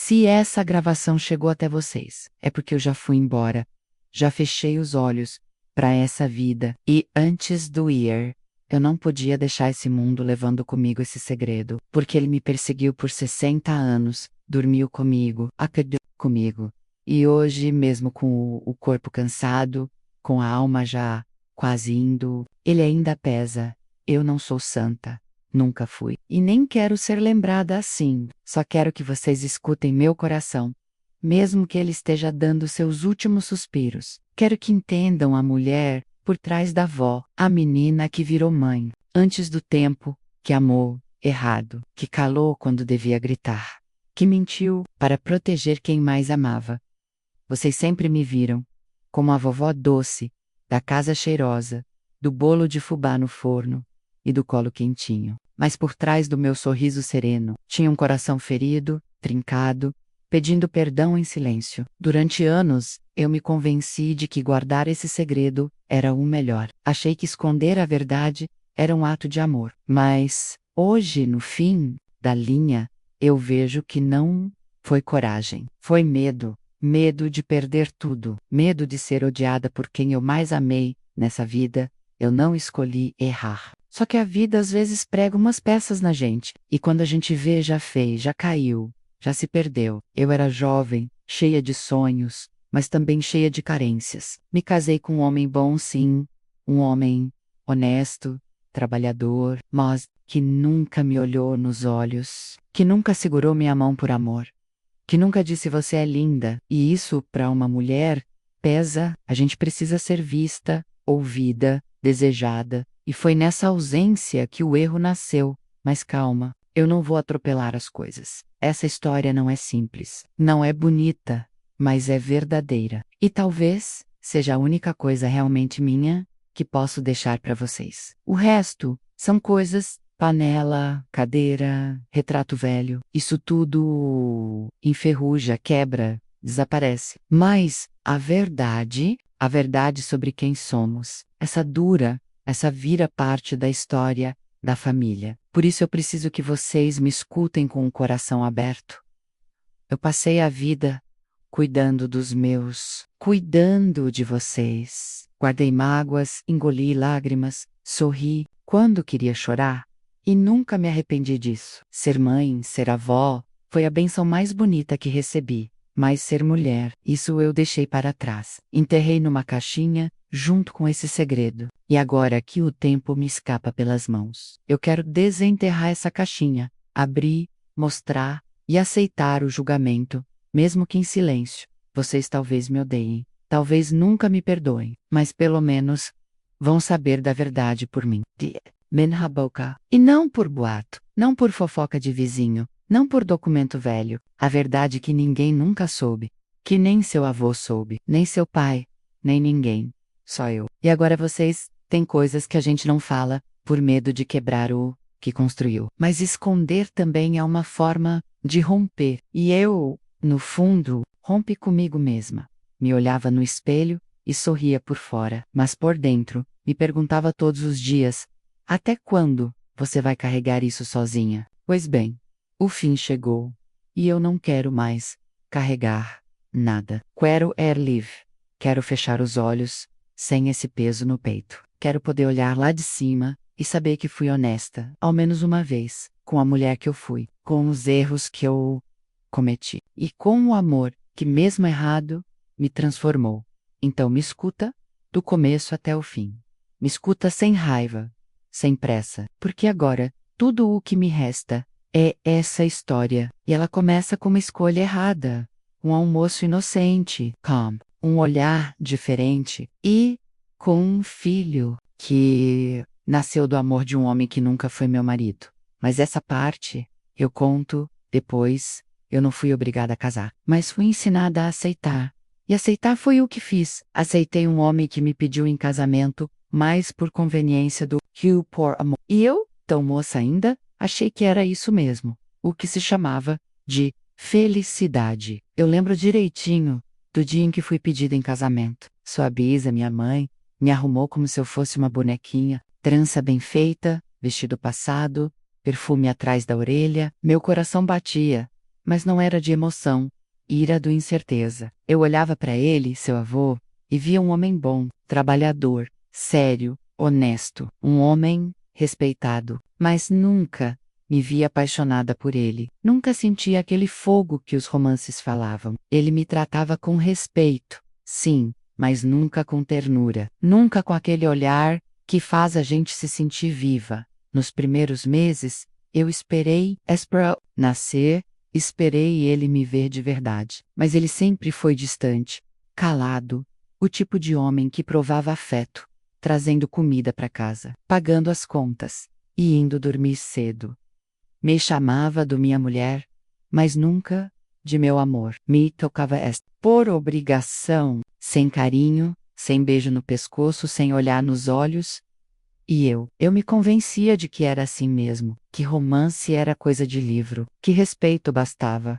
Se essa gravação chegou até vocês, é porque eu já fui embora, já fechei os olhos para essa vida. E antes do ir, eu não podia deixar esse mundo levando comigo esse segredo, porque ele me perseguiu por 60 anos, dormiu comigo, acordou comigo. E hoje, mesmo com o corpo cansado, com a alma já quase indo, ele ainda pesa. Eu não sou santa. Nunca fui. E nem quero ser lembrada assim. Só quero que vocês escutem meu coração. Mesmo que ele esteja dando seus últimos suspiros. Quero que entendam a mulher por trás da avó, a menina que virou mãe, antes do tempo, que amou, errado, que calou quando devia gritar, que mentiu para proteger quem mais amava. Vocês sempre me viram como a vovó doce, da casa cheirosa, do bolo de fubá no forno e do colo quentinho. Mas por trás do meu sorriso sereno, tinha um coração ferido, trincado, pedindo perdão em silêncio. Durante anos, eu me convenci de que guardar esse segredo era o melhor. Achei que esconder a verdade era um ato de amor. Mas, hoje, no fim da linha, eu vejo que não foi coragem. Foi medo. Medo de perder tudo. Medo de ser odiada por quem eu mais amei nessa vida. Eu não escolhi errar. Só que a vida às vezes prega umas peças na gente. E quando a gente vê, já fez, já caiu, já se perdeu. Eu era jovem, cheia de sonhos, mas também cheia de carências. Me casei com um homem bom, sim. Um homem honesto, trabalhador, mas que nunca me olhou nos olhos. Que nunca segurou minha mão por amor. Que nunca disse você é linda. E isso, para uma mulher, pesa. A gente precisa ser vista, ouvida, desejada. E foi nessa ausência que o erro nasceu. Mas calma, eu não vou atropelar as coisas. Essa história não é simples. Não é bonita, mas é verdadeira. E talvez seja a única coisa realmente minha que posso deixar para vocês. O resto são coisas, panela, cadeira, retrato velho. Isso tudo enferruja, quebra, desaparece. Mas a verdade sobre quem somos, essa vira parte da história da família. Por isso eu preciso que vocês me escutem com o coração aberto. Eu passei a vida cuidando dos meus, cuidando de vocês. Guardei mágoas, engoli lágrimas, sorri quando queria chorar. E nunca me arrependi disso. Ser mãe, ser avó, foi a bênção mais bonita que recebi. Mas ser mulher, isso eu deixei para trás. Enterrei numa caixinha, junto com esse segredo. E agora que o tempo me escapa pelas mãos, eu quero desenterrar essa caixinha, abrir, mostrar e aceitar o julgamento, mesmo que em silêncio. Vocês talvez me odeiem, talvez nunca me perdoem, mas pelo menos vão saber da verdade por mim. Minha boca. E não por boato, não por fofoca de vizinho, não por documento velho. A verdade que ninguém nunca soube, que nem seu avô soube, nem seu pai, nem ninguém. Só eu. E agora vocês têm coisas que a gente não fala, por medo de quebrar o que construiu. Mas esconder também é uma forma de romper. E eu, no fundo, rompi comigo mesma. Me olhava no espelho e sorria por fora, mas por dentro, me perguntava todos os dias: até quando você vai carregar isso sozinha? Pois bem, o fim chegou. E eu não quero mais carregar nada. Quero livre. Quero fechar os olhos, sem esse peso no peito. Quero poder olhar lá de cima e saber que fui honesta, ao menos uma vez, com a mulher que eu fui, com os erros que eu cometi, e com o amor que, mesmo errado, me transformou. Então me escuta, do começo até o fim. Me escuta sem raiva, sem pressa, porque agora, tudo o que me resta é essa história, e ela começa com uma escolha errada, um almoço inocente, calm, um olhar diferente, e com um filho que nasceu do amor de um homem que nunca foi meu marido. Mas essa parte eu conto depois. Eu não fui obrigada a casar, mas fui ensinada a aceitar. E aceitar foi o que fiz. Aceitei um homem que me pediu em casamento, mais por conveniência do que por amor. E eu, tão moça ainda, achei que era isso mesmo, o que se chamava de felicidade. Eu lembro direitinho do dia em que fui pedida em casamento. Sua bisa, minha mãe, me arrumou como se eu fosse uma bonequinha, trança bem feita, vestido passado, perfume atrás da orelha. Meu coração batia. mas não era de emoção, ira do incerteza. Eu olhava para ele, seu avô, e via um homem bom, trabalhador, sério, honesto, um homem respeitado, mas nunca me via apaixonada por ele. Nunca sentia aquele fogo que os romances falavam. Ele me tratava com respeito, sim, mas nunca com ternura. Nunca com aquele olhar que faz a gente se sentir viva. Nos primeiros meses, eu esperei Esperal nascer, esperei ele me ver de verdade. Mas ele sempre foi distante, calado, o tipo de homem que provava afeto, trazendo comida para casa, pagando as contas e indo dormir cedo. Me chamava do minha mulher, mas nunca de meu amor. Me tocava esta por obrigação, sem carinho, sem beijo no pescoço, sem olhar nos olhos. E eu me convencia de que era assim mesmo, que romance era coisa de livro, que respeito bastava.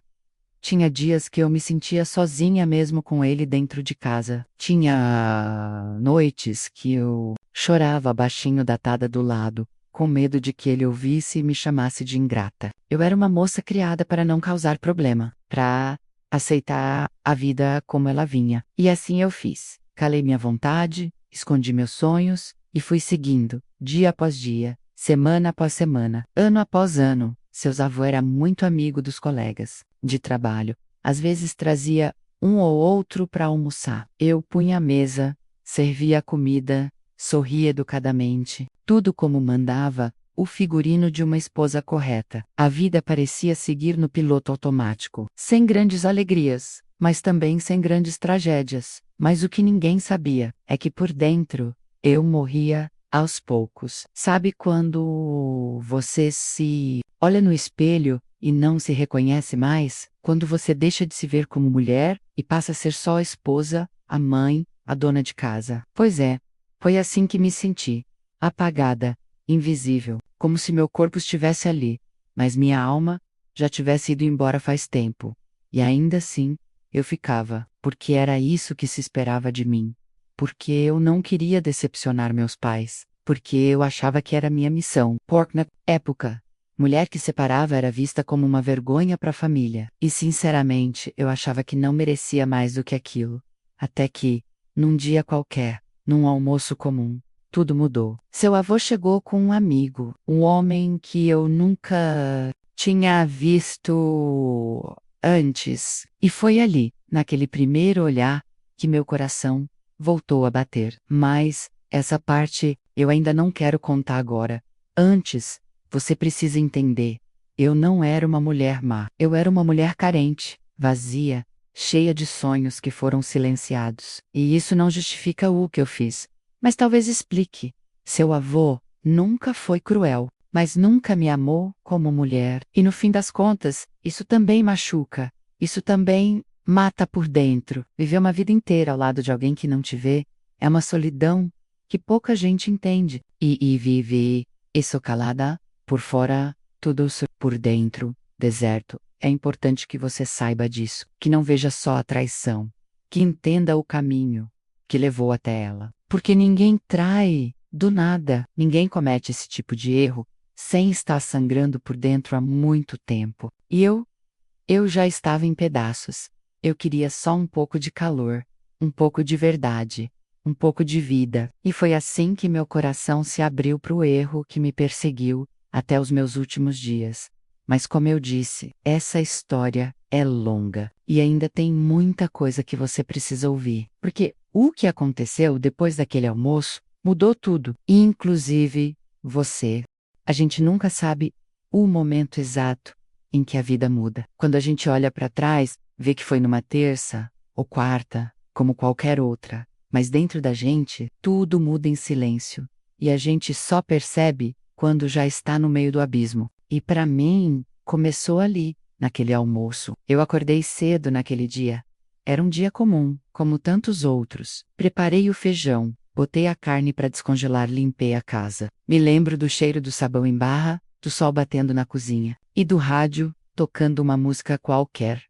Tinha dias que eu me sentia sozinha mesmo com ele dentro de casa. Tinha noites que eu chorava baixinho datada do lado, com medo de que ele ouvisse e me chamasse de ingrata. Eu era uma moça criada para não causar problema, para aceitar a vida como ela vinha. E assim eu fiz. Calei minha vontade, escondi meus sonhos e fui seguindo, dia após dia, semana após semana, ano após ano. Seus avô era muito amigo dos colegas de trabalho. Às vezes trazia um ou outro para almoçar. Eu punha a mesa, servia a comida, sorria educadamente, tudo como mandava o figurino de uma esposa correta. A vida parecia seguir no piloto automático, sem grandes alegrias, mas também sem grandes tragédias. Mas o que ninguém sabia é que por dentro eu morria aos poucos. Sabe quando você se olha no espelho e não se reconhece mais? Quando você deixa de se ver como mulher e passa a ser só a esposa, a mãe, a dona de casa. Pois é, foi assim que me senti. Apagada, invisível, como se meu corpo estivesse ali, mas minha alma já tivesse ido embora faz tempo. E ainda assim, eu ficava, porque era isso que se esperava de mim. Porque eu não queria decepcionar meus pais, porque eu achava que era minha missão. Porque na época, mulher que separava era vista como uma vergonha para a família, e sinceramente eu achava que não merecia mais do que aquilo. Até que, num dia qualquer, num almoço comum, tudo mudou. Seu avô chegou com um amigo, um homem que eu nunca tinha visto antes, e foi ali, naquele primeiro olhar, que meu coração voltou a bater. Mas essa parte eu ainda não quero contar agora. Antes, você precisa entender. Eu não era uma mulher má. Eu era uma mulher carente, vazia, cheia de sonhos que foram silenciados. E isso não justifica o que eu fiz. Mas talvez explique. Seu avô nunca foi cruel, mas nunca me amou como mulher. E no fim das contas, isso também machuca. Isso também mata por dentro. Viver uma vida inteira ao lado de alguém que não te vê é uma solidão que pouca gente entende. E vive isso calada, por fora, tudo por dentro, deserto. É importante que você saiba disso, que não veja só a traição, que entenda o caminho que levou até ela. Porque ninguém trai do nada, ninguém comete esse tipo de erro sem estar sangrando por dentro há muito tempo. E eu já estava em pedaços. Eu queria só um pouco de calor, um pouco de verdade, um pouco de vida. E foi assim que meu coração se abriu para o erro que me perseguiu até os meus últimos dias. Mas como eu disse, essa história é longa e ainda tem muita coisa que você precisa ouvir. Porque o que aconteceu depois daquele almoço mudou tudo, inclusive você. A gente nunca sabe o momento exato em que a vida muda. Quando a gente olha para trás, vê que foi numa terça ou quarta, como qualquer outra. Mas dentro da gente, tudo muda em silêncio. E a gente só percebe quando já está no meio do abismo. E para mim, começou ali, naquele almoço. Eu acordei cedo naquele dia. Era um dia comum, como tantos outros. Preparei o feijão, botei a carne para descongelar, limpei a casa. Me lembro do cheiro do sabão em barra, do sol batendo na cozinha, e do rádio, tocando uma música qualquer.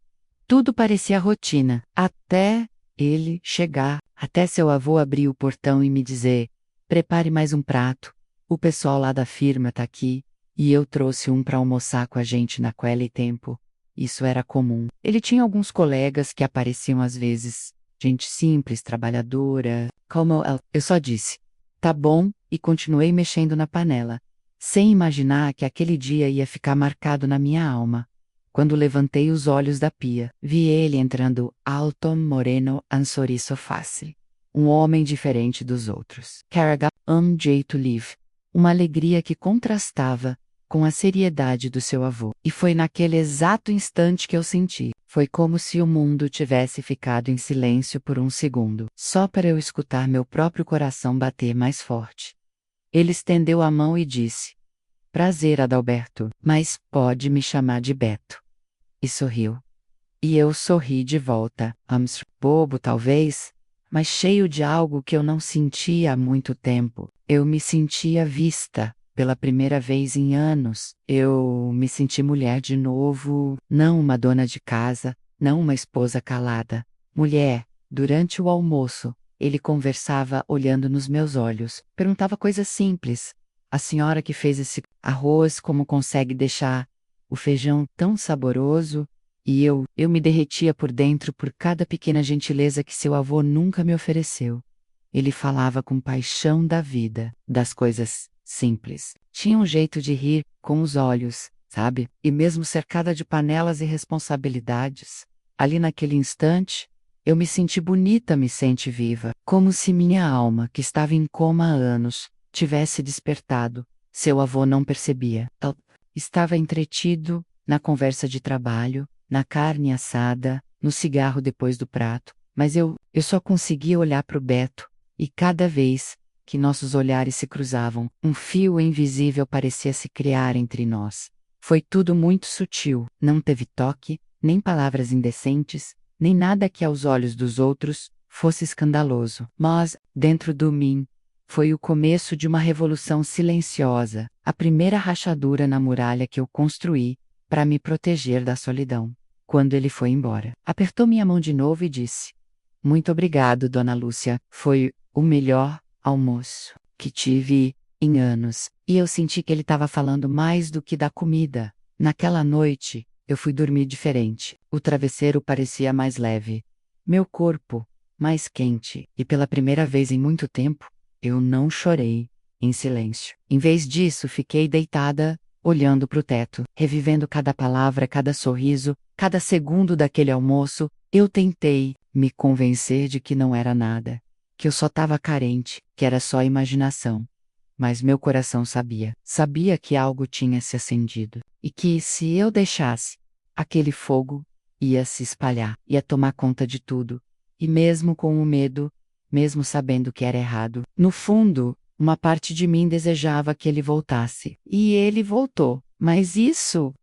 Tudo parecia rotina, até ele chegar, até seu avô abrir o portão e me dizer: prepare mais um prato, o pessoal lá da firma tá aqui, e eu trouxe um para almoçar com a gente naquele tempo. Isso era comum. Ele tinha alguns colegas que apareciam às vezes. Gente simples, trabalhadora, como ela. Eu só disse, tá bom, e continuei mexendo na panela, sem imaginar que aquele dia ia ficar marcado na minha alma. Quando levantei os olhos da pia, vi ele entrando alto, moreno, um sorriso fácil. Um homem diferente dos outros. Carregava um jeito livre, uma alegria que contrastava com a seriedade do seu avô. E foi naquele exato instante que eu senti. Foi como se o mundo tivesse ficado em silêncio por um segundo, só para eu escutar meu próprio coração bater mais forte. Ele estendeu a mão e disse: Prazer, Adalberto, mas pode me chamar de Beto. E sorriu. E eu sorri de volta, bobo talvez, mas cheio de algo que eu não sentia há muito tempo. Eu me sentia vista. Pela primeira vez em anos, eu me senti mulher de novo, não uma dona de casa, não uma esposa calada. Mulher. Durante o almoço, ele conversava olhando nos meus olhos, perguntava coisas simples. A senhora que fez esse arroz, como consegue deixar o feijão tão saboroso? E eu me derretia por dentro por cada pequena gentileza que seu avô nunca me ofereceu. Ele falava com paixão da vida, das coisas simples. Tinha um jeito de rir com os olhos, sabe? E mesmo cercada de panelas e responsabilidades, ali naquele instante, eu me senti bonita, me senti viva, como se minha alma, que estava em coma há anos, tivesse despertado. Seu avô não percebia. Ele estava entretido na conversa de trabalho, na carne assada, no cigarro depois do prato, mas eu só conseguia olhar para o Beto, e cada vez que nossos olhares se cruzavam, um fio invisível parecia se criar entre nós. Foi tudo muito sutil, não teve toque, nem palavras indecentes, nem nada que aos olhos dos outros fosse escandaloso. Mas, dentro de mim, foi o começo de uma revolução silenciosa, a primeira rachadura na muralha que eu construí para me proteger da solidão. Quando ele foi embora, apertou minha mão de novo e disse: Muito obrigado, Dona Lúcia, foi o melhor almoço que tive em anos. E eu senti que ele estava falando mais do que da comida. Naquela noite, eu fui dormir diferente. O travesseiro parecia mais leve. Meu corpo, mais quente. E pela primeira vez em muito tempo, eu não chorei em silêncio. Em vez disso, fiquei deitada, olhando para o teto, revivendo cada palavra, cada sorriso, cada segundo daquele almoço. Eu tentei me convencer de que não era nada, que eu só estava carente, que era só imaginação. Mas meu coração sabia que algo tinha se acendido, e que, se eu deixasse, aquele fogo ia se espalhar, ia tomar conta de tudo. E mesmo com o medo, mesmo sabendo que era errado, no fundo, uma parte de mim desejava que ele voltasse. E ele voltou. Mas isso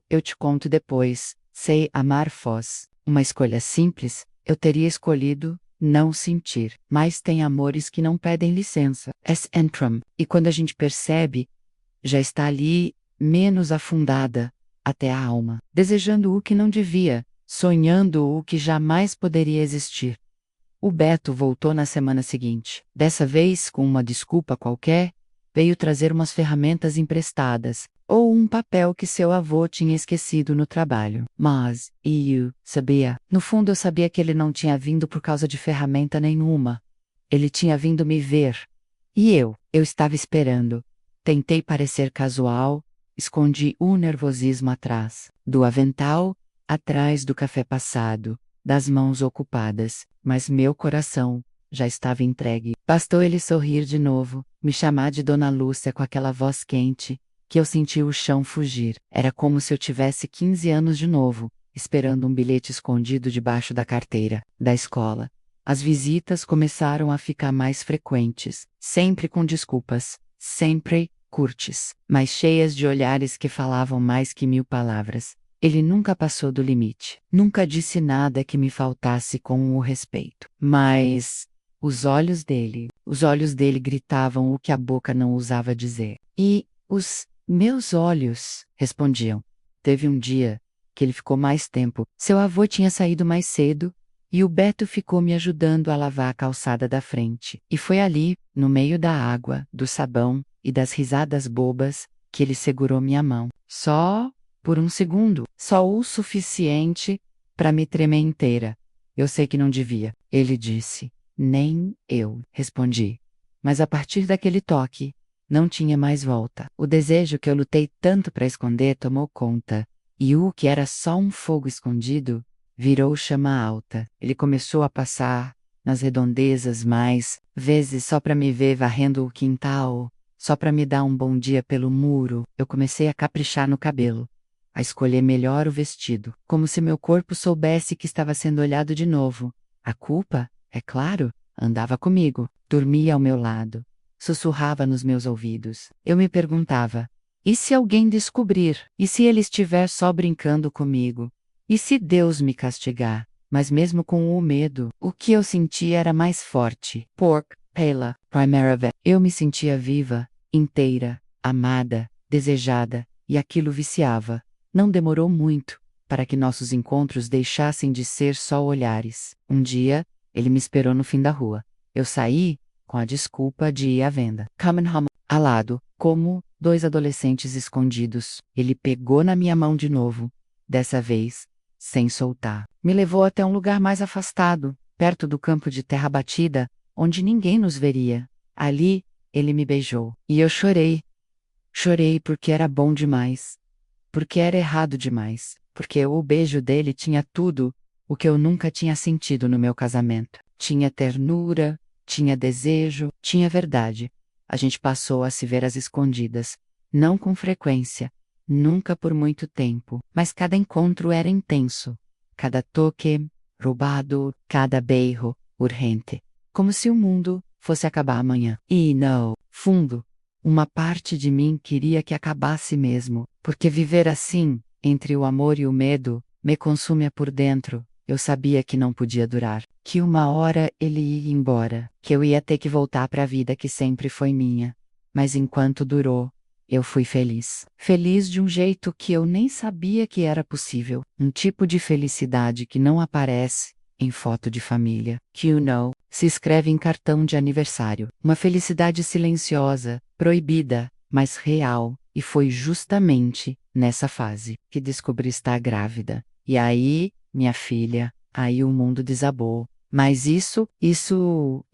eu te conto depois. Sei amar Foz. Uma escolha simples, eu teria escolhido não sentir. Mas tem amores que não pedem licença. Entram. E quando a gente percebe, já está ali, menos afundada, até a alma, desejando o que não devia, sonhando o que jamais poderia existir. O Beto voltou na semana seguinte. Dessa vez, com uma desculpa qualquer, veio trazer umas ferramentas emprestadas, ou um papel que seu avô tinha esquecido no trabalho. Mas, eu sabia, no fundo eu sabia que ele não tinha vindo por causa de ferramenta nenhuma. Ele tinha vindo me ver. E eu estava esperando. Tentei parecer casual, escondi o nervosismo atrás do avental, atrás do café passado, das mãos ocupadas, mas meu coração já estava entregue. Bastou ele sorrir de novo, me chamar de Dona Lúcia com aquela voz quente, que eu senti o chão fugir. Era como se eu tivesse 15 anos de novo, esperando um bilhete escondido debaixo da carteira da escola. As visitas começaram a ficar mais frequentes, sempre com desculpas, sempre curtes, mas cheias de olhares que falavam mais que 1000 palavras. Ele nunca passou do limite, nunca disse nada que me faltasse com o respeito. Mas os olhos dele gritavam o que a boca não ousava dizer. E os meus olhos respondiam. Teve um dia que ele ficou mais tempo. Seu avô tinha saído mais cedo, e o Beto ficou me ajudando a lavar a calçada da frente. E foi ali, no meio da água, do sabão e das risadas bobas, que ele segurou minha mão. Só por um segundo, só o suficiente para me tremer inteira. Eu sei que não devia, ele disse. Nem eu, respondi. Mas a partir daquele toque, não tinha mais volta. O desejo que eu lutei tanto para esconder tomou conta, e o que era só um fogo escondido virou chama alta. Ele começou a passar nas redondezas mais vezes só para me ver varrendo o quintal, só para me dar um bom dia pelo muro. Eu comecei a caprichar no cabelo, a escolher melhor o vestido, como se meu corpo soubesse que estava sendo olhado de novo. A culpa, é claro, andava comigo, dormia ao meu lado, sussurrava nos meus ouvidos. Eu me perguntava: e se alguém descobrir? E se ele estiver só brincando comigo? E se Deus me castigar? Mas mesmo com o medo, o que eu sentia era mais forte. Pork, pela, primavera. Eu me sentia viva, inteira, amada, desejada, e aquilo viciava. Não demorou muito para que nossos encontros deixassem de ser só olhares. Um dia, ele me esperou no fim da rua. Eu saí com a desculpa de ir à venda. Coming home, alado, como dois adolescentes escondidos. Ele pegou na minha mão de novo, dessa vez, sem soltar. Me levou até um lugar mais afastado, perto do campo de terra batida, onde ninguém nos veria. Ali, ele me beijou. E eu chorei. Chorei porque era bom demais. Porque era errado demais. Porque o beijo dele tinha tudo o que eu nunca tinha sentido no meu casamento. Tinha ternura, tinha desejo, tinha verdade. A gente passou a se ver às escondidas. Não com frequência, nunca por muito tempo, mas cada encontro era intenso. Cada toque, roubado, cada berro, urgente. Como se o mundo fosse acabar amanhã. E no fundo, uma parte de mim queria que acabasse mesmo, porque viver assim, entre o amor e o medo, me consumia por dentro. Eu sabia que não podia durar, que uma hora ele ia embora, que eu ia ter que voltar para a vida que sempre foi minha. Mas enquanto durou, eu fui feliz. Feliz de um jeito que eu nem sabia que era possível. Um tipo de felicidade que não aparece em foto de família, que se escreve em cartão de aniversário. Uma felicidade silenciosa, proibida, mas real. E foi justamente nessa fase que descobri estar grávida. E aí, minha filha, aí o mundo desabou. Mas isso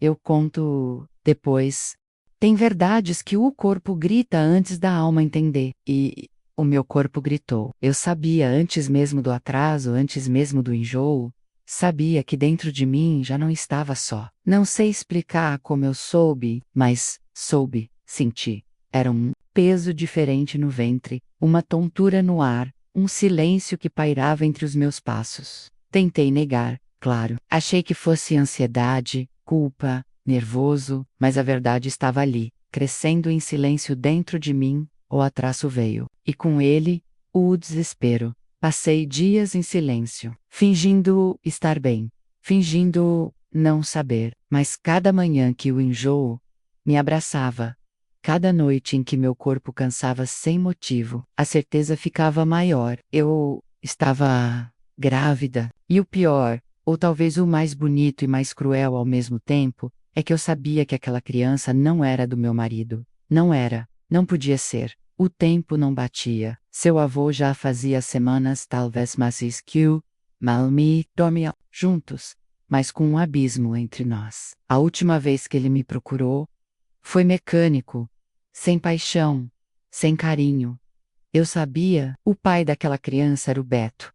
eu conto depois. Tem verdades que o corpo grita antes da alma entender. E o meu corpo gritou. Eu sabia antes mesmo do atraso, antes mesmo do enjoo. Sabia que dentro de mim já não estava só. Não sei explicar como eu soube, mas soube, senti. Era um peso diferente no ventre, uma tontura no ar, um silêncio que pairava entre os meus passos. Tentei negar, claro. Achei que fosse ansiedade, culpa, nervoso, mas a verdade estava ali, crescendo em silêncio dentro de mim. O atraso veio, e com ele, o desespero. Passei dias em silêncio, fingindo estar bem, fingindo não saber, mas cada manhã que o enjoo me abraçava, cada noite em que meu corpo cansava sem motivo, a certeza ficava maior. Eu estava grávida, e o pior, ou talvez o mais bonito e mais cruel ao mesmo tempo, é que eu sabia que aquela criança não era do meu marido. Não era, não podia ser. O tempo não batia. Seu avô já fazia semanas, talvez mais que o Malmi dormia juntos, mas com um abismo entre nós. A última vez que ele me procurou foi mecânico, sem paixão, sem carinho. Eu sabia, o pai daquela criança era o Beto.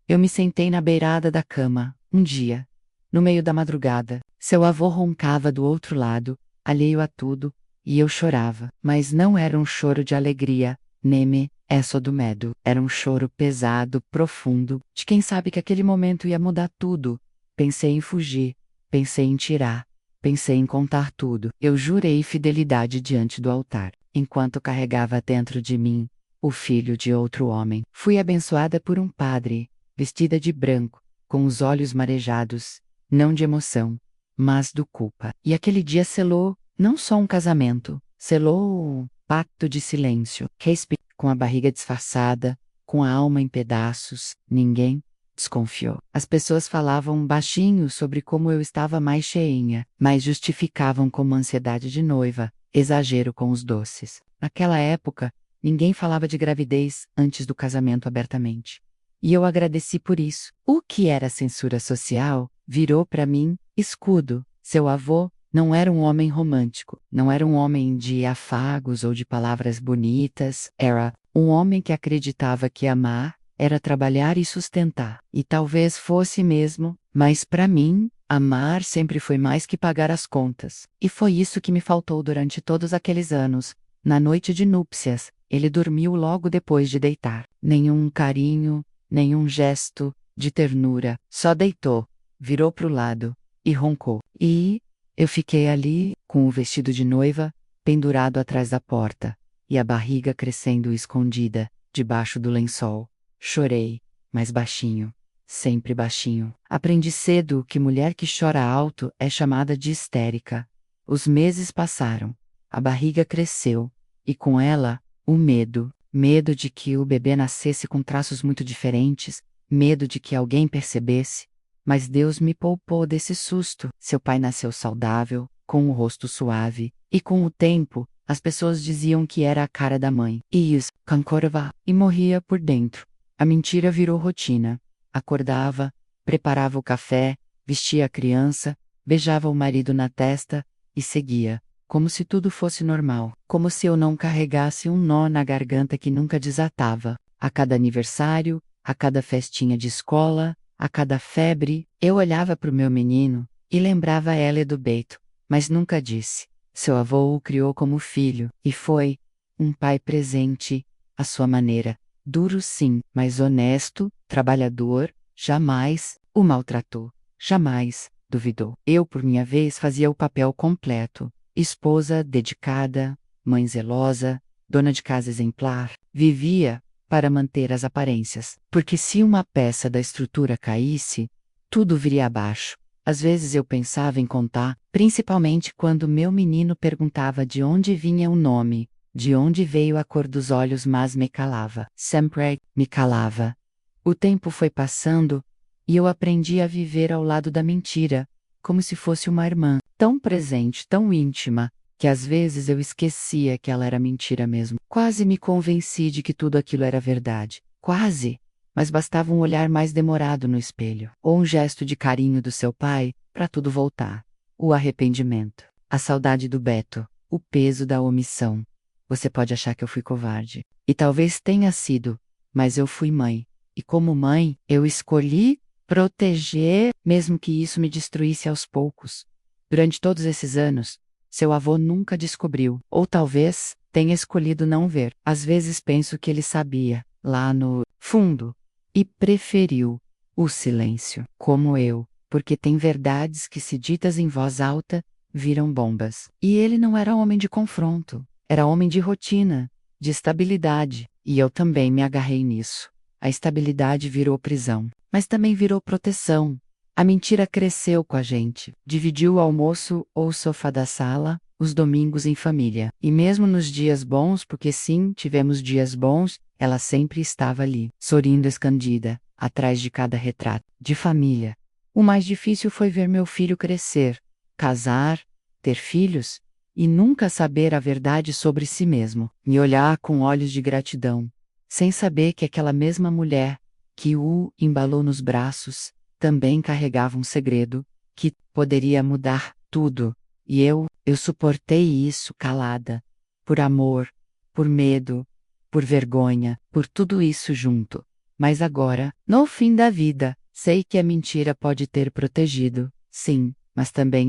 Eu me sentei na beirada da cama, um dia, no meio da madrugada. Seu avô roncava do outro lado, alheio a tudo, e eu chorava. Mas não era um choro de alegria, nem só do medo. Era um choro pesado, profundo, de quem sabe que aquele momento ia mudar tudo. Pensei em fugir, pensei em tirar, pensei em contar tudo. Eu jurei fidelidade diante do altar, enquanto carregava dentro de mim o filho de outro homem. Fui abençoada por um padre, vestida de branco, com os olhos marejados, não de emoção, mas do culpa. E aquele dia selou não só um casamento, selou um pacto de silêncio. Respirei com a barriga disfarçada, com a alma em pedaços. Ninguém desconfiou. As pessoas falavam baixinho sobre como eu estava mais cheinha, mas justificavam como ansiedade de noiva, exagero com os doces. Naquela época, Ninguém falava de gravidez antes do casamento abertamente. E eu agradeci por isso. O que era censura social virou para mim escudo. Seu avô não era um homem romântico, não era um homem de afagos ou de palavras bonitas, era um homem que acreditava que amar era trabalhar e sustentar. E talvez fosse mesmo, mas para mim, amar sempre foi mais que pagar as contas. E foi isso que me faltou durante todos aqueles anos. Na noite de núpcias, ele dormiu logo depois de deitar. Nenhum carinho, nenhum gesto de ternura, só deitou, virou pro lado e roncou. E eu fiquei ali, com o vestido de noiva, pendurado atrás da porta, e a barriga crescendo escondida, debaixo do lençol. Chorei, mas baixinho, sempre baixinho. Aprendi cedo que mulher que chora alto é chamada de histérica. Os meses passaram, a barriga cresceu, e com ela, o medo. Medo de que o bebê nascesse com traços muito diferentes, medo de que alguém percebesse. Mas Deus me poupou desse susto. Seu pai nasceu saudável, com o rosto suave, e com o tempo, as pessoas diziam que era a cara da mãe. E isso, cancorava, e morria por dentro. A mentira virou rotina. Acordava, preparava o café, vestia a criança, beijava o marido na testa, e seguia. Como se tudo fosse normal, como se eu não carregasse um nó na garganta que nunca desatava. A cada aniversário, a cada festinha de escola, a cada febre, eu olhava para o meu menino e lembrava ela do Beito, mas nunca disse. Seu avô o criou como filho e foi um pai presente, à sua maneira. Duro sim, mas honesto, trabalhador, jamais o maltratou, jamais duvidou. Eu, por minha vez, fazia o papel completo. Esposa dedicada, mãe zelosa, dona de casa exemplar, vivia para manter as aparências, porque se uma peça da estrutura caísse, tudo viria abaixo. Às vezes eu pensava em contar, principalmente quando meu menino perguntava de onde vinha o nome, de onde veio a cor dos olhos, mas me calava. Sempre me calava. O tempo foi passando, e eu aprendi a viver ao lado da mentira, como se fosse uma irmã, tão presente, tão íntima, que às vezes eu esquecia que ela era mentira mesmo. Quase me convenci de que tudo aquilo era verdade. Quase! Mas bastava um olhar mais demorado no espelho, ou um gesto de carinho do seu pai, para tudo voltar. O arrependimento, a saudade do Beto, o peso da omissão. Você pode achar que eu fui covarde. E talvez tenha sido, mas eu fui mãe. E como mãe, eu escolhi proteger, mesmo que isso me destruísse aos poucos. Durante todos esses anos, seu avô nunca descobriu, ou talvez tenha escolhido não ver. Às vezes penso que ele sabia, lá no fundo, e preferiu o silêncio, como eu, porque tem verdades que, se ditas em voz alta, viram bombas. E ele não era homem de confronto, era homem de rotina, de estabilidade, e eu também me agarrei nisso. A estabilidade virou prisão, mas também virou proteção. A mentira cresceu com a gente, dividiu o almoço ou o sofá da sala, os domingos em família. E mesmo nos dias bons, porque sim, tivemos dias bons, ela sempre estava ali, sorrindo escondida, atrás de cada retrato, de família. O mais difícil foi ver meu filho crescer, casar, ter filhos, e nunca saber a verdade sobre si mesmo, me olhar com olhos de gratidão, sem saber que aquela mesma mulher, que o embalou nos braços, também carregava um segredo, que poderia mudar tudo, e eu suportei isso calada, por amor, por medo, por vergonha, por tudo isso junto. Mas agora, no fim da vida, sei que a mentira pode ter protegido, sim, mas também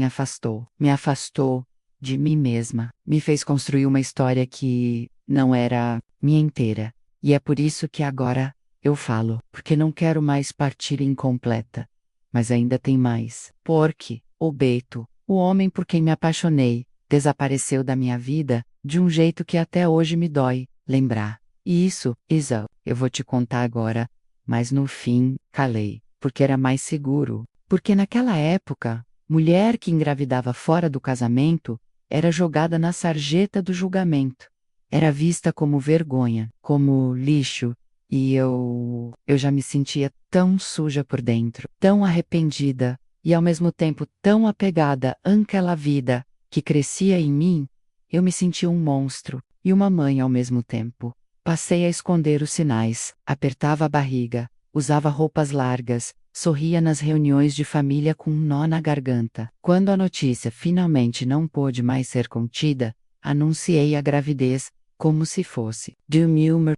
me afastou de mim mesma, me fez construir uma história que não era minha inteira. E é por isso que agora eu falo, porque não quero mais partir incompleta. Mas ainda tem mais. Porque o Beto, o homem por quem me apaixonei, desapareceu da minha vida de um jeito que até hoje me dói lembrar. E isso, Isa, eu vou te contar agora, mas no fim, calei, porque era mais seguro. Porque naquela época, mulher que engravidava fora do casamento era jogada na sarjeta do julgamento. Era vista como vergonha, como lixo, e eu já me sentia tão suja por dentro, tão arrependida, e ao mesmo tempo tão apegada àquela vida que crescia em mim, eu me sentia um monstro, e uma mãe ao mesmo tempo. Passei a esconder os sinais, apertava a barriga, usava roupas largas, sorria nas reuniões de família com um nó na garganta. Quando a notícia finalmente não pôde mais ser contida, anunciei a gravidez, como se fosse.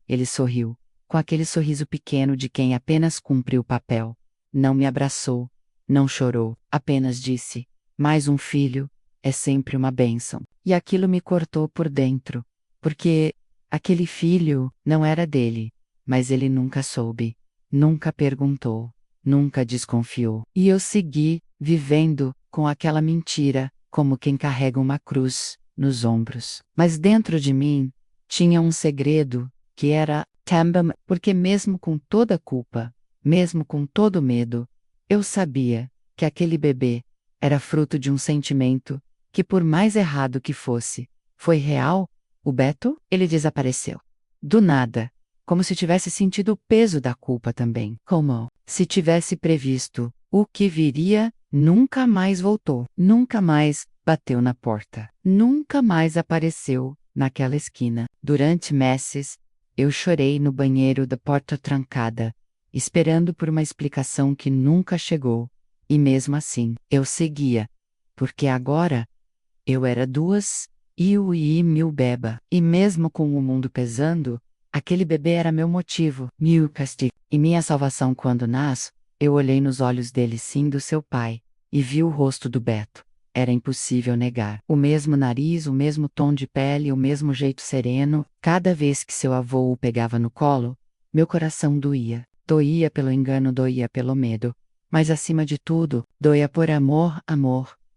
Ele sorriu, com aquele sorriso pequeno de quem apenas cumpre o papel. Não me abraçou, não chorou, apenas disse: mais um filho, é sempre uma bênção. E aquilo me cortou por dentro, porque aquele filho não era dele, mas ele nunca soube, nunca perguntou, nunca desconfiou. E eu segui, vivendo, com aquela mentira, como quem carrega uma cruz nos ombros. Mas dentro de mim, tinha um segredo, que era Tamba, porque mesmo com toda a culpa, mesmo com todo o medo, eu sabia que aquele bebê era fruto de um sentimento que, por mais errado que fosse, foi real. O Beto, ele desapareceu. Do nada, como se tivesse sentido o peso da culpa também. Como se tivesse previsto o que viria, nunca mais voltou, nunca mais bateu na porta, nunca mais apareceu naquela esquina. Durante meses, eu chorei no banheiro da porta trancada, esperando por uma explicação que nunca chegou, e mesmo assim, eu seguia, porque agora eu era duas, mil beba, e mesmo com o mundo pesando, aquele bebê era meu motivo, meu castigo, e minha salvação. Quando nasço, eu olhei nos olhos dele, sim, do seu pai, e vi o rosto do Beto. Era impossível negar. O mesmo nariz, o mesmo tom de pele, o mesmo jeito sereno. Cada vez que seu avô o pegava no colo, meu coração doía. Doía pelo engano, doía pelo medo. Mas acima de tudo, doía por amor,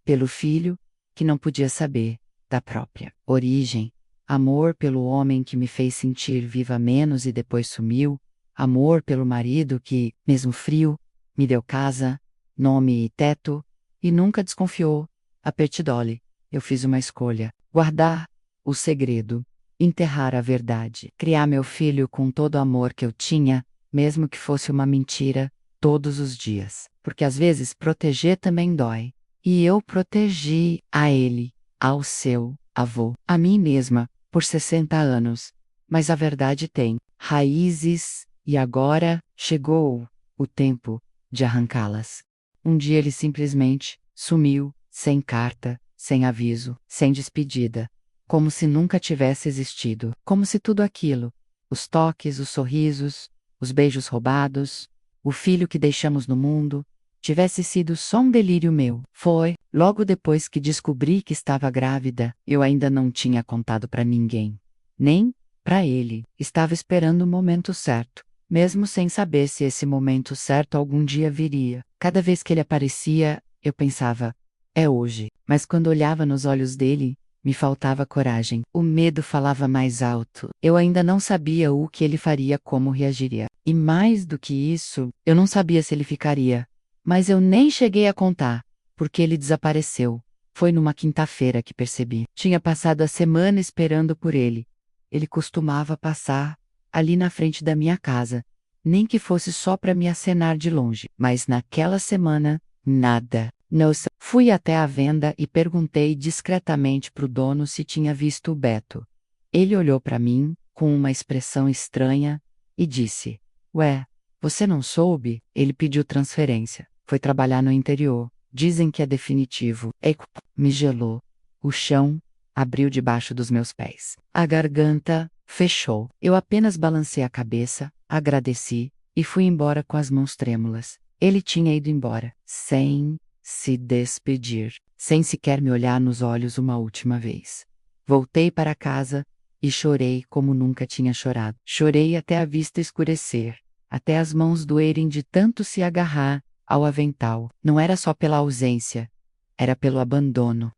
pelo filho, que não podia saber da própria origem. Amor pelo homem que me fez sentir viva menos e depois sumiu. Amor pelo marido que, mesmo frio, me deu casa, nome e teto, e nunca desconfiou. A Dolly, eu fiz uma escolha: guardar o segredo, enterrar a verdade, criar meu filho com todo o amor que eu tinha, mesmo que fosse uma mentira, todos os dias. Porque às vezes proteger também dói. E eu protegi a ele, ao seu avô, a mim mesma, por 60 anos. Mas a verdade tem raízes, e agora chegou o tempo de arrancá-las. Um dia ele simplesmente sumiu, sem carta, sem aviso, sem despedida, como se nunca tivesse existido, como se tudo aquilo, os toques, os sorrisos, os beijos roubados, o filho que deixamos no mundo, tivesse sido só um delírio meu. Foi, logo depois que descobri que estava grávida, eu ainda não tinha contado para ninguém, nem para ele. Estava esperando o momento certo, mesmo sem saber se esse momento certo algum dia viria. Cada vez que ele aparecia, eu pensava: é hoje. Mas quando olhava nos olhos dele, me faltava coragem. O medo falava mais alto. Eu ainda não sabia o que ele faria, como reagiria. E mais do que isso, eu não sabia se ele ficaria. Mas eu nem cheguei a contar, porque ele desapareceu. Foi numa quinta-feira que percebi. Tinha passado a semana esperando por ele. Ele costumava passar ali na frente da minha casa, nem que fosse só para me acenar de longe. Mas naquela semana, nada. Nossa, fui até a venda e perguntei discretamente pro dono se tinha visto o Beto. Ele olhou para mim, com uma expressão estranha, e disse: Ué, você não soube? Ele pediu transferência. Foi trabalhar no interior. Dizem que é definitivo. Me gelou. O chão abriu debaixo dos meus pés. A garganta fechou. Eu apenas balancei a cabeça, agradeci, e fui embora com as mãos trêmulas. Ele tinha ido embora, sem se despedir, sem sequer me olhar nos olhos uma última vez. Voltei para casa e chorei como nunca tinha chorado. Chorei até a vista escurecer, até as mãos doerem de tanto se agarrar ao avental. Não era só pela ausência, era pelo abandono,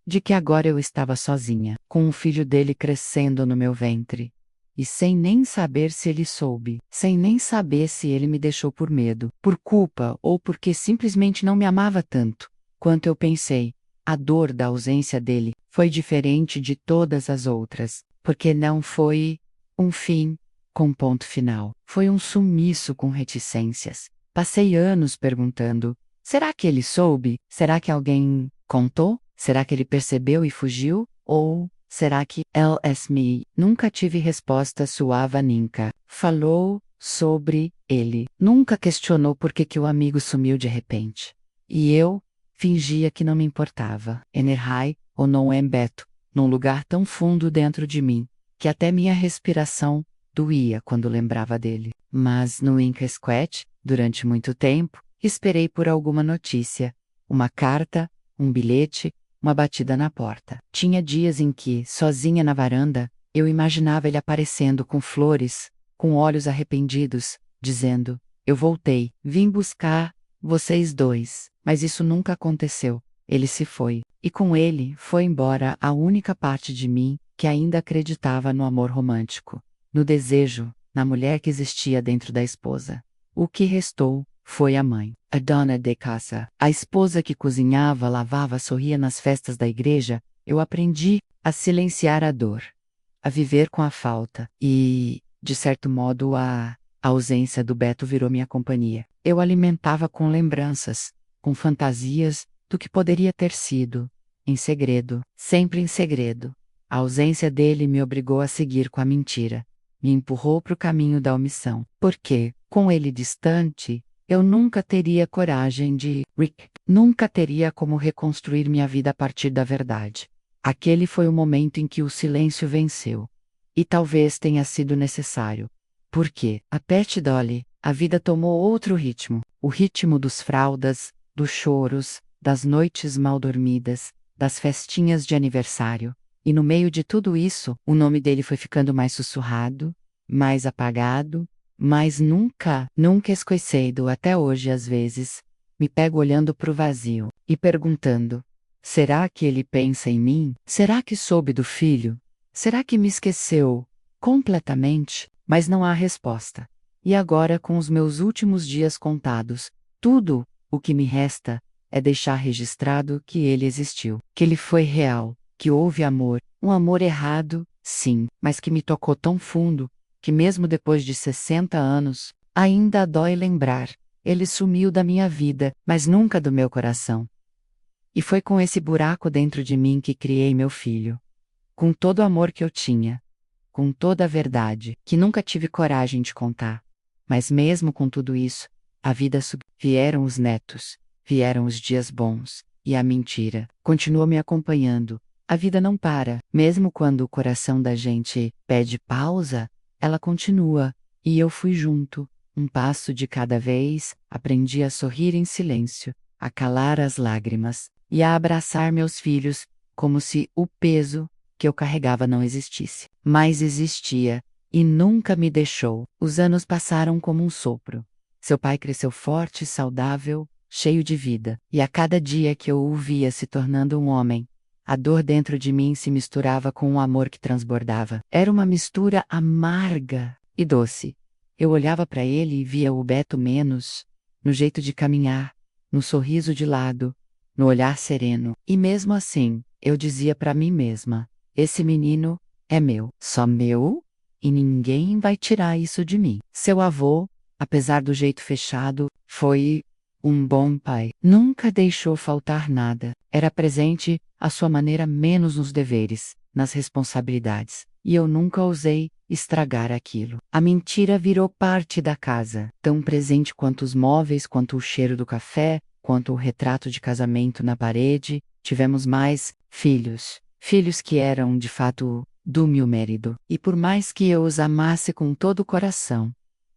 de que agora eu estava sozinha, com o filho dele crescendo no meu ventre. E sem nem saber se ele soube, sem nem saber se ele me deixou por medo, por culpa ou porque simplesmente não me amava tanto quanto eu pensei. A dor da ausência dele foi diferente de todas as outras, porque não foi um fim com ponto final. Foi um sumiço com reticências. Passei anos perguntando: será que ele soube? Será que alguém contou? Será que ele percebeu e fugiu? Ou Será que LS me? Nunca tive resposta suava Ninka. Falou sobre ele. Nunca questionou por que o amigo sumiu de repente. E eu fingia que não me importava. Enerhai, ou não é Beto, num lugar tão fundo dentro de mim, que até minha respiração doía quando lembrava dele. Mas no Inca Squat, durante muito tempo, esperei por alguma notícia. Uma carta, um bilhete, uma batida na porta. Tinha dias em que, sozinha na varanda, eu imaginava ele aparecendo com flores, com olhos arrependidos, dizendo: eu voltei, vim buscar vocês dois. Mas isso nunca aconteceu. Ele se foi. E com ele foi embora a única parte de mim que ainda acreditava no amor romântico, no desejo, na mulher que existia dentro da esposa. O que restou foi a mãe, a dona de casa, a esposa que cozinhava, lavava, sorria nas festas da igreja. Eu aprendi a silenciar a dor, a viver com a falta e, de certo modo, a ausência do Beto virou minha companhia. Eu alimentava com lembranças, com fantasias do que poderia ter sido, em segredo, sempre em segredo. A ausência dele me obrigou a seguir com a mentira, me empurrou para o caminho da omissão, porque, com ele distante, eu nunca teria coragem de, nunca teria como reconstruir minha vida a partir da verdade. Aquele foi o momento em que o silêncio venceu. E talvez tenha sido necessário. Porque, a Pet Dolly, a vida tomou outro ritmo, o ritmo dos fraldas, dos choros, das noites mal dormidas, das festinhas de aniversário. E no meio de tudo isso, o nome dele foi ficando mais sussurrado, mais apagado, mas nunca esquecido até hoje às vezes. Me pego olhando para o vazio e perguntando: será que ele pensa em mim? Será que soube do filho? Será que me esqueceu completamente? Mas não há resposta. E agora, com os meus últimos dias contados, tudo o que me resta é deixar registrado que ele existiu, que ele foi real, que houve amor, um amor errado, sim, mas que me tocou tão fundo, que mesmo depois de 60 anos, ainda dói lembrar. Ele sumiu da minha vida, mas nunca do meu coração. E foi com esse buraco dentro de mim que criei meu filho. Com todo o amor que eu tinha, com toda a verdade, que nunca tive coragem de contar. Mas mesmo com tudo isso, a vida vieram os netos, vieram os dias bons, e a mentira continua me acompanhando. A vida não para, mesmo quando o coração da gente pede pausa, ela continua, e eu fui junto, um passo de cada vez, aprendi a sorrir em silêncio, a calar as lágrimas, e a abraçar meus filhos, como se o peso que eu carregava não existisse. Mas existia, e nunca me deixou. Os anos passaram como um sopro. Seu pai cresceu forte, saudável, cheio de vida, e a cada dia que eu o via se tornando um homem, a dor dentro de mim se misturava com o amor que transbordava. Era uma mistura amarga e doce. Eu olhava para ele e via o Beto menos, no jeito de caminhar, no sorriso de lado, no olhar sereno. E mesmo assim, eu dizia para mim mesma: esse menino é meu, só meu, e ninguém vai tirar isso de mim. Seu avô, apesar do jeito fechado, foi um bom pai. Nunca deixou faltar nada. Era presente, à sua maneira, menos nos deveres, nas responsabilidades. E eu nunca ousei estragar aquilo. A mentira virou parte da casa, tão presente quanto os móveis, quanto o cheiro do café, quanto o retrato de casamento na parede. Tivemos mais filhos. Filhos que eram, de fato, do meu mérito. E por mais que eu os amasse com todo o coração,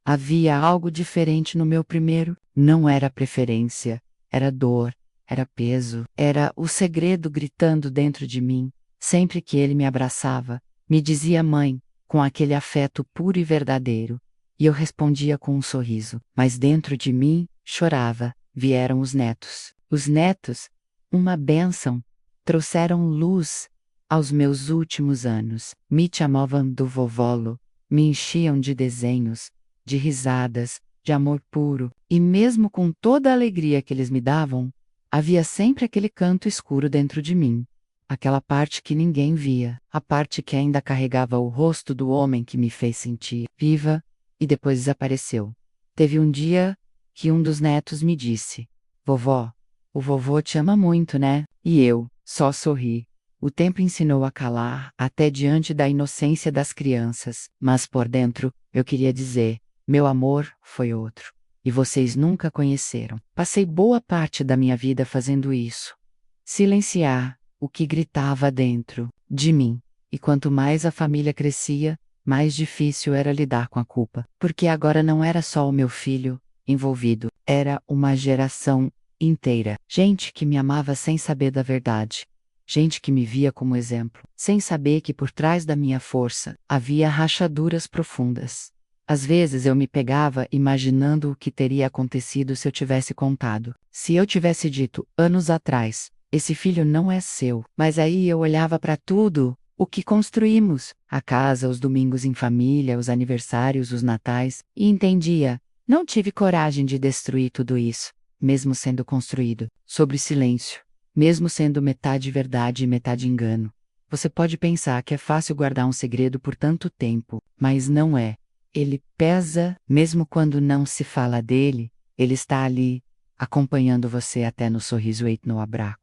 havia algo diferente no meu primeiro. Não era preferência, era dor, era peso, era o segredo gritando dentro de mim. Sempre que ele me abraçava, me dizia mãe, com aquele afeto puro e verdadeiro. E eu respondia com um sorriso. Mas dentro de mim, chorava. Vieram os netos. Os netos, uma bênção, trouxeram luz aos meus últimos anos. Me chamavam do vovolo, me enchiam de desenhos, de risadas, de amor puro, e mesmo com toda a alegria que eles me davam, havia sempre aquele canto escuro dentro de mim. Aquela parte que ninguém via, a parte que ainda carregava o rosto do homem que me fez sentir viva, e depois desapareceu. Teve um dia que um dos netos me disse: vovó, o vovô te ama muito, né? E eu só sorri. O tempo ensinou a calar, até diante da inocência das crianças, mas por dentro, eu queria dizer: meu amor foi outro. E vocês nunca conheceram. Passei boa parte da minha vida fazendo isso. Silenciar o que gritava dentro de mim. E quanto mais a família crescia, mais difícil era lidar com a culpa. Porque agora não era só o meu filho envolvido, era uma geração inteira. Gente que me amava sem saber da verdade. Gente que me via como exemplo, sem saber que por trás da minha força havia rachaduras profundas. Às vezes eu me pegava imaginando o que teria acontecido se eu tivesse contado. Se eu tivesse dito, anos atrás, esse filho não é seu. Mas aí eu olhava para tudo o que construímos, a casa, os domingos em família, os aniversários, os natais, e entendia, não tive coragem de destruir tudo isso, mesmo sendo construído, sobre silêncio. Mesmo sendo metade verdade e metade engano. Você pode pensar que é fácil guardar um segredo por tanto tempo, mas não é. Ele pesa, mesmo quando não se fala dele, ele está ali, acompanhando você até no sorriso e no abraço.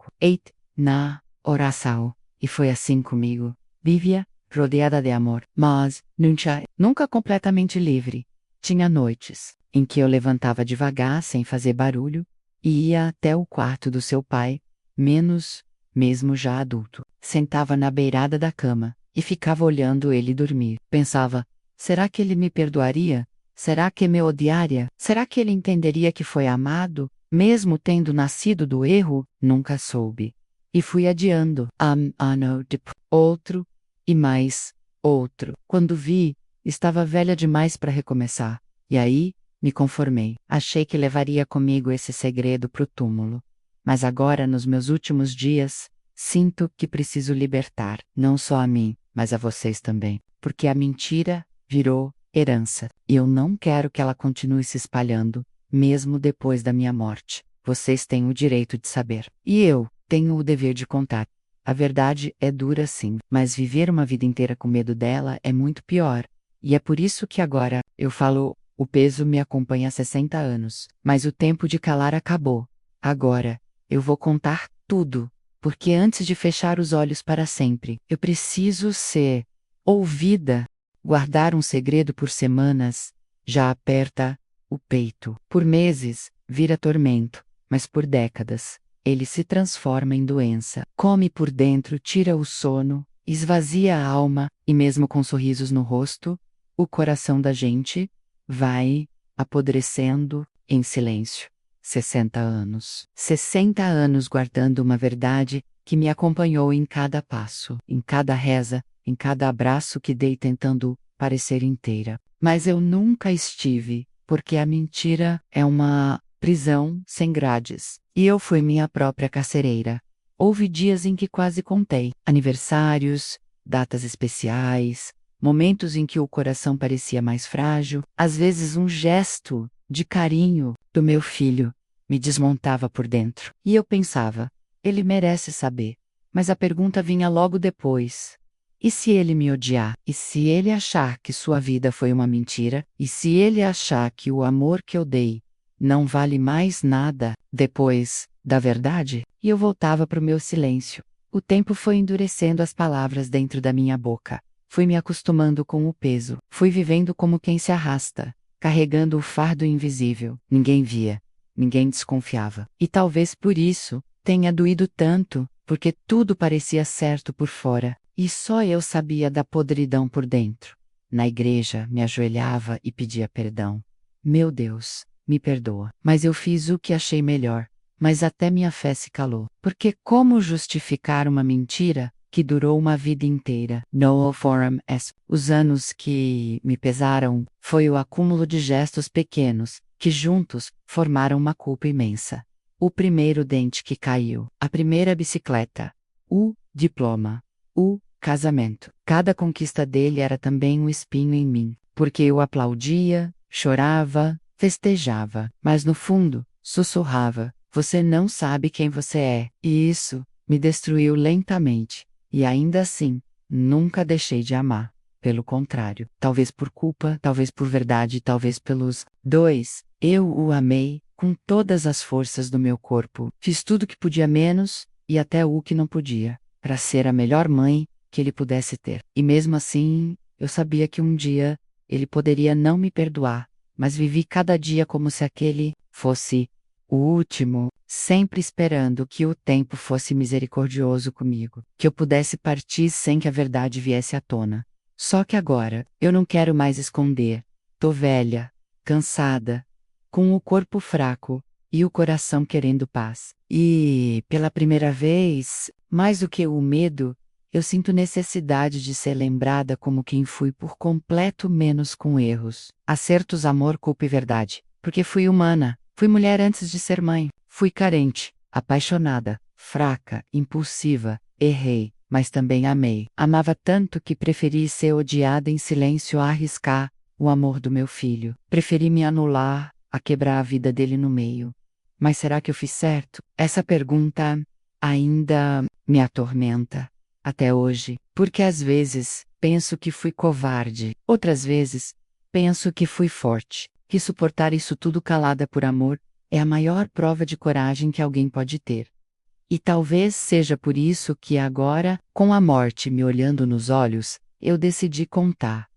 Na oração. E foi assim comigo. Vivia, rodeada de amor, mas nunca completamente livre. Tinha noites em que eu levantava devagar, sem fazer barulho, e ia até o quarto do seu pai, mesmo já adulto. Sentava na beirada da cama e ficava olhando ele dormir. Pensava, será que ele me perdoaria? Será que me odiaria? Será que ele entenderia que foi amado, mesmo tendo nascido do erro? Nunca soube. E fui adiando. Ano depois, outro, e mais, outro. Quando vi, estava velha demais para recomeçar. E aí, me conformei. Achei que levaria comigo esse segredo pro túmulo. Mas agora, nos meus últimos dias, sinto que preciso libertar, não só a mim, mas a vocês também. Porque a mentira virou herança. E eu não quero que ela continue se espalhando, mesmo depois da minha morte. Vocês têm o direito de saber. E eu tenho o dever de contar. A verdade é dura sim, mas viver uma vida inteira com medo dela é muito pior. E é por isso que agora, eu falo, o peso me acompanha há 60 anos. Mas o tempo de calar acabou. Agora, eu vou contar tudo, porque antes de fechar os olhos para sempre, eu preciso ser ouvida. Guardar um segredo por semanas já aperta o peito. Por meses, vira tormento, mas por décadas, ele se transforma em doença. Come por dentro, tira o sono, esvazia a alma, e mesmo com sorrisos no rosto, o coração da gente vai apodrecendo em silêncio. 60 anos. 60 anos guardando uma verdade que me acompanhou em cada passo, em cada reza, em cada abraço que dei tentando parecer inteira. Mas eu nunca estive, porque a mentira é uma prisão sem grades. E eu fui minha própria carcereira. Houve dias em que quase contei. Aniversários, datas especiais, momentos em que o coração parecia mais frágil, às vezes um gesto de carinho do meu filho me desmontava por dentro. E eu pensava, ele merece saber. Mas a pergunta vinha logo depois. E se ele me odiar? E se ele achar que sua vida foi uma mentira? E se ele achar que o amor que eu dei não vale mais nada depois da verdade? E eu voltava para o meu silêncio. O tempo foi endurecendo as palavras dentro da minha boca. Fui me acostumando com o peso. Fui vivendo como quem se arrasta, carregando o fardo invisível. Ninguém via. Ninguém desconfiava. E talvez por isso tenha doído tanto, porque tudo parecia certo por fora, e só eu sabia da podridão por dentro. Na igreja, me ajoelhava e pedia perdão. Meu Deus, me perdoa. Mas eu fiz o que achei melhor. Mas até minha fé se calou. Porque como justificar uma mentira que durou uma vida inteira? No forum es. Os anos que me pesaram foi o acúmulo de gestos pequenos, que juntos formaram uma culpa imensa. O primeiro dente que caiu, a primeira bicicleta, o diploma, o casamento. Cada conquista dele era também um espinho em mim, porque eu aplaudia, chorava, festejava, mas no fundo, sussurrava: você não sabe quem você é. E isso me destruiu lentamente. E ainda assim, nunca deixei de amar. Pelo contrário, talvez por culpa, talvez por verdade, talvez pelos dois, eu o amei com todas as forças do meu corpo. Fiz tudo que podia menos e até o que não podia. para ser a melhor mãe que ele pudesse ter. E mesmo assim, eu sabia que um dia ele poderia não me perdoar, mas vivi cada dia como se aquele fosse o último, sempre esperando que o tempo fosse misericordioso comigo, que eu pudesse partir sem que a verdade viesse à tona. Só que agora, eu não quero mais esconder. Tô velha, cansada, com o corpo fraco e o coração querendo paz. E, pela primeira vez, mais do que o medo, eu sinto necessidade de ser lembrada como quem fui por completo menos com erros, acertos, amor, culpa e verdade. Porque fui humana, fui mulher antes de ser mãe, fui carente, apaixonada, fraca, impulsiva, errei, mas também amei. Amava tanto que preferi ser odiada em silêncio a arriscar o amor do meu filho. Preferi me anular a quebrar a vida dele no meio. Mas será que eu fiz certo? Essa pergunta ainda me atormenta até hoje, porque às vezes penso que fui covarde, outras vezes penso que fui forte, que suportar isso tudo calada por amor é a maior prova de coragem que alguém pode ter. E talvez seja por isso que agora, com a morte me olhando nos olhos, eu decidi contar.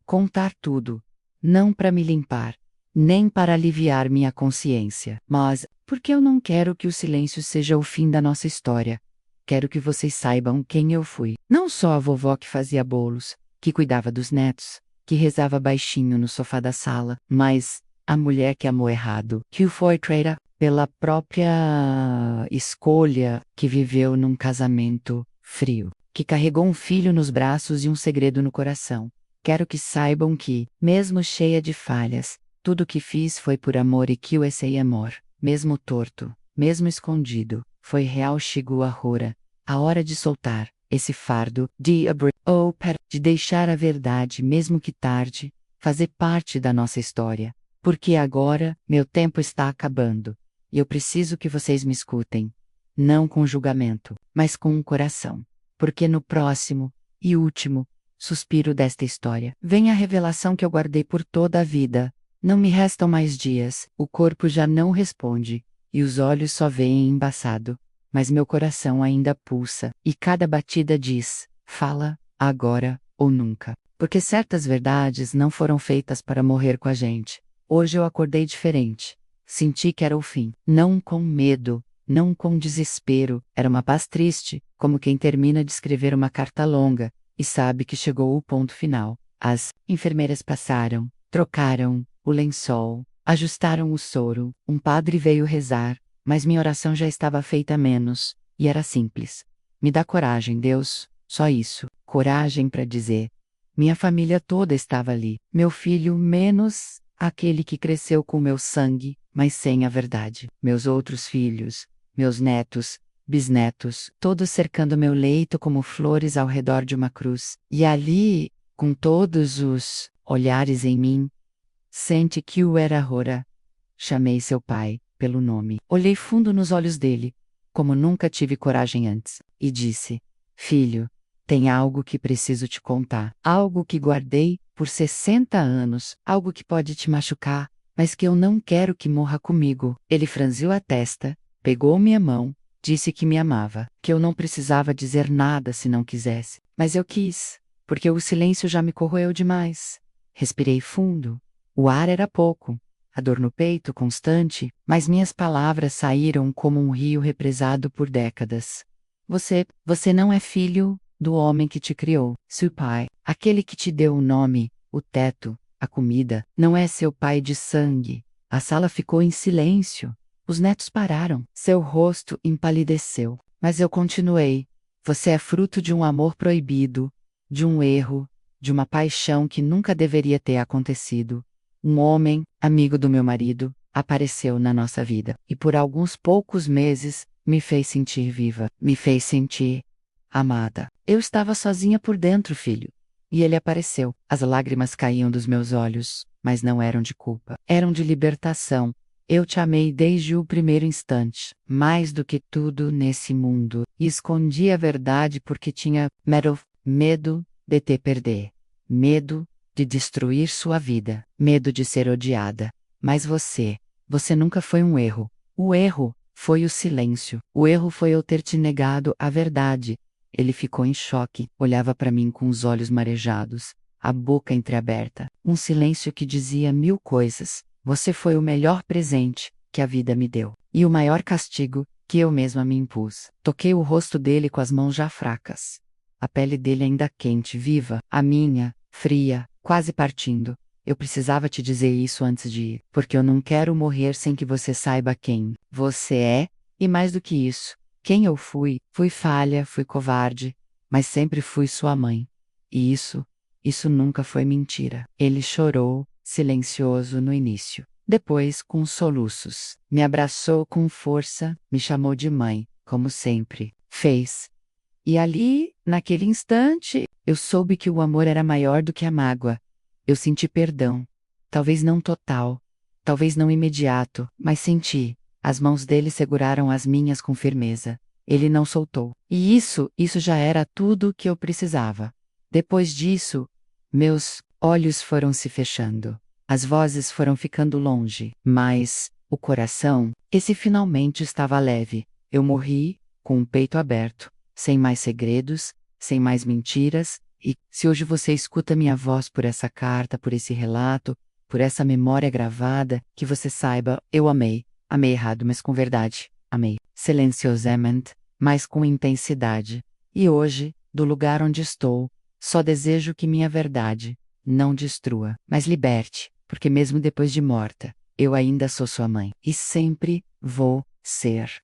Contar tudo. Não para me limpar, nem para aliviar minha consciência, mas porque eu não quero que o silêncio seja o fim da nossa história. Quero que vocês saibam quem eu fui. Não só a vovó que fazia bolos, que cuidava dos netos, que rezava baixinho no sofá da sala, mas a mulher que amou errado, que o foi traída pela própria escolha, que viveu num casamento frio, que carregou um filho nos braços e um segredo no coração. Quero que saibam que, mesmo cheia de falhas, tudo que fiz foi por amor e que o esse amor, mesmo torto, mesmo escondido, foi real. Chegou a hora, a hora de soltar esse fardo, de abrir, de deixar a verdade, mesmo que tarde, fazer parte da nossa história. Porque agora, meu tempo está acabando. E eu preciso que vocês me escutem. Não com julgamento, mas com um coração. Porque no próximo, e último, suspiro desta história, vem a revelação que eu guardei por toda a vida. Não me restam mais dias, o corpo já não responde, e os olhos só veem embaçado. Mas meu coração ainda pulsa, e cada batida diz, fala, agora, ou nunca. Porque certas verdades não foram feitas para morrer com a gente. Hoje eu acordei diferente. Senti que era o fim. Não com medo, não com desespero. Era uma paz triste, como quem termina de escrever uma carta longa e sabe que chegou o ponto final. As enfermeiras passaram, trocaram o lençol, ajustaram o soro. Um padre veio rezar, mas minha oração já estava feita a menos, e era simples. Me dá coragem, Deus, só isso. Coragem para dizer. Minha família toda estava ali. Meu filho menos aquele que cresceu com meu sangue, mas sem a verdade. Meus outros filhos, meus netos, bisnetos, todos cercando meu leito como flores ao redor de uma cruz. E ali, com todos os olhares em mim, sente que o era Rora. Chamei seu pai, pelo nome. Olhei fundo nos olhos dele, como nunca tive coragem antes, e disse: Filho, tem algo que preciso te contar. Algo que guardei por 60 anos, algo que pode te machucar, mas que eu não quero que morra comigo. Ele franziu a testa, pegou minha mão, disse que me amava, que eu não precisava dizer nada se não quisesse. Mas eu quis, porque o silêncio já me corroeu demais. Respirei fundo. O ar era pouco, a dor no peito constante, mas minhas palavras saíram como um rio represado por décadas. Você não é filho do homem que te criou, seu pai, aquele que te deu o nome, o teto, a comida, não é seu pai de sangue. A sala ficou em silêncio. Os netos pararam. Seu rosto empalideceu. Mas eu continuei. Você é fruto de um amor proibido, de um erro, de uma paixão que nunca deveria ter acontecido. Um homem, amigo do meu marido, apareceu na nossa vida e por alguns poucos meses me fez sentir viva, me fez sentir amada. Eu estava sozinha por dentro, filho. E ele apareceu. As lágrimas caíam dos meus olhos, mas não eram de culpa, eram de libertação. Eu te amei desde o primeiro instante, mais do que tudo nesse mundo, e escondi a verdade porque tinha medo de te perder, medo de destruir sua vida, medo de ser odiada. Mas você nunca foi um erro. O erro foi o silêncio. O erro foi eu ter te negado a verdade. Ele ficou em choque, olhava para mim com os olhos marejados, a boca entreaberta, um silêncio que dizia mil coisas. Você foi o melhor presente que a vida me deu, e o maior castigo que eu mesma me impus. Toquei o rosto dele com as mãos já fracas. A pele dele ainda quente, viva, a minha, fria, quase partindo. Eu precisava te dizer isso antes de ir, porque eu não quero morrer sem que você saiba quem você é, e mais do que isso, quem eu fui. Fui falha, fui covarde, mas sempre fui sua mãe. E isso nunca foi mentira. Ele chorou, silencioso no início. Depois, com soluços, me abraçou com força, me chamou de mãe, como sempre fez. E ali, naquele instante, eu soube que o amor era maior do que a mágoa. Eu senti perdão. Talvez não total, talvez não imediato, mas senti. As mãos dele seguraram as minhas com firmeza. Ele não soltou. E isso já era tudo o que eu precisava. Depois disso, meus olhos foram se fechando. As vozes foram ficando longe, mas o coração, esse finalmente estava leve. Eu morri, com o peito aberto, sem mais segredos, sem mais mentiras, e se hoje você escuta minha voz por essa carta, por esse relato, por essa memória gravada, que você saiba, eu amei. Amei errado, mas com verdade. Amei. Silenciosamente, mas com intensidade. E hoje, do lugar onde estou, só desejo que minha verdade não destrua, mas liberte, porque mesmo depois de morta, eu ainda sou sua mãe. E sempre vou ser.